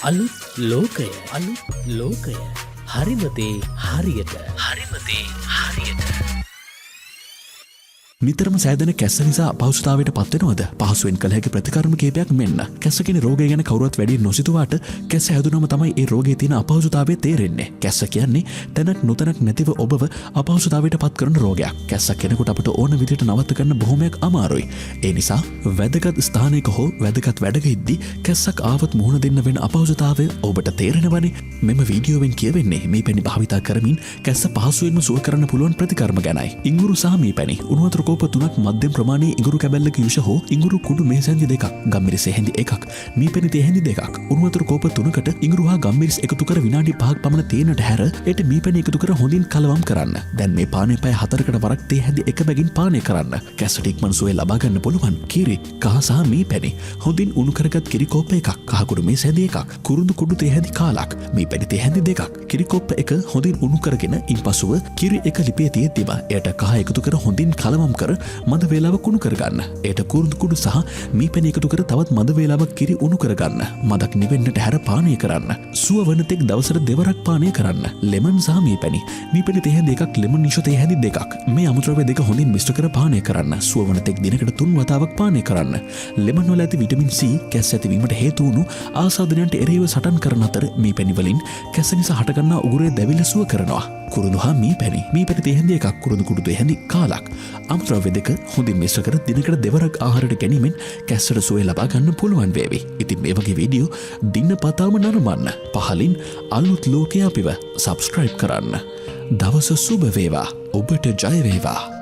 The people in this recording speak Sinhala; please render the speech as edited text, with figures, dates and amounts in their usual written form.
අලුත් ලෝකය හරිමතේ හරියට නිතරම සෑදෙන කැස්ස නිසා අපහසුතාවයට පත්වෙනවද? පහසුවෙන් කළ හැකි ප්‍රතිකර්ම කිහිපයක් මෙන්න. කැස්ස කියන රෝගය ගැන කවුරුවත් වැඩි නොසිතුවාට කැස්ස හැදුනම තමයි ඒ රෝගයේ තියෙන අපහසුතාවය තේරෙන්නේ. කැස්ස කියන්නේ තැනක් නොතැනක් නැතිව ඔබව අපහසුතාවයට පත් කරන රෝගයක්. කැස්ස කෙනෙකුට අපිට ඕන විදිහට නවත්ත ගන්න බොහොමයක් අමාරුයි. ඒ නිසා වැදගත් ස්ථානයක හෝ වැදගත් වැඩක ඉද්දී කැස්සක් ආවත් මුහුණ දෙන්න වෙන අපහසුතාවය ඔබට තේරෙනවනේ. මෙම වීඩියෝවෙන් කියවෙන්නේ මේ පැණි භාවිතා කරමින් කැස්ස පහසුවෙන්ම සුව කරන්න පුළුවන් ප්‍රතිකර්ම ගැනයි. ඉඟුරු සහ මේ පැණි උණුවතුර කෝප 3ක් මධ්‍යම ප්‍රමාණයේ ඉඟුරු කැබැල්ලක යුෂ හෝ ඉඟුරු කුඩු මේසැන්දි 2ක් ගම්මිරිස් හැඳි 1ක් මීපැණි තෙහෙඳි 2ක් උණුවතුර කෝප 3කට ඉඟුරු හා ගම්මිරිස් එකතු කර විනාඩි 5ක් පමණ තේනට හැර ඒට මීපැණි එකතු කර හොඳින් කලවම් කරන්න. දැන් මේ පානය පැය 4කට වරක් තේ හැඳි 1 බැගින් පානය කරන්න. කැස්සට ඉක්මන් සුවය ලබා ගන්න පුළුවන් කිරි කහ සහ මීපැණි හොඳින් උණු කරගත් කිරි කෝප 1ක් කහ කුඩු මේසැන්දි 1ක් කුරුඳු කුඩු තේ හැඳි කාලක් මීපැණි තේ හැඳි 2ක් කිරි කෝප 1 හොඳින් උණු කරගෙන ඉන්පසුව කිරි 1 ලිපේ තියෙද්දිම එයට කහ එකතු කර හොඳින් කලවම් කර මද වේලාව කුණු කරගන්න. ඒට කුරුඳු කුඩු සහ මීපැණි එකතු කර තවත් මද වේලාවක් කිරි උණු කරගන්න. මදක් නිවෙන්නට හැර පානය කරන්න. සුව වන තෙක් දවසට දෙවරක් පානය කරන්න. ලෙමන් සහ මීපැණි තේ හැඳි 1ක් ලෙමන් නිෂ තේ හැඳි 2ක් මේ අමුද්‍රව්‍ය දෙක හොඳින් මිශ්‍ර කර පානය කරන්න. සුව වන තෙක් දිනකට 3 වතාවක් පානය කරන්න. ලෙමන් වල ඇති විටමින් C කැස්ස ඇතිවීමට හේතු වුණු ආසාදනයන්ට එරෙහිව සටන් කරන අතර මීපැණි වලින් කැස්ස නිසා හටගන්නා උගුරේ දැවිල්ල සුව කරනවා. කුරුඳු හා මීපැණි තේ හැඳි 1ක් කුරුඳු කුඩු තේ හැඳි කාලක් අමුද්‍රව්‍ය දෙක හොඳින් මිශ්‍ර කර දිනකට දෙවරක් ආහාරයට ගැනීමෙන් කැස්සට සුවය ලබා ගන්න පුළුවන් වේවි. ඉතින් මේ වගේ වීඩියෝ දිනපතාම නරඹන්න. පහලින් අලුත් ලෝකය අපිව සබ්ස්ක්‍රයිබ් කරන්න. දවස සුබ වේවා. ඔබට ජය වේවා.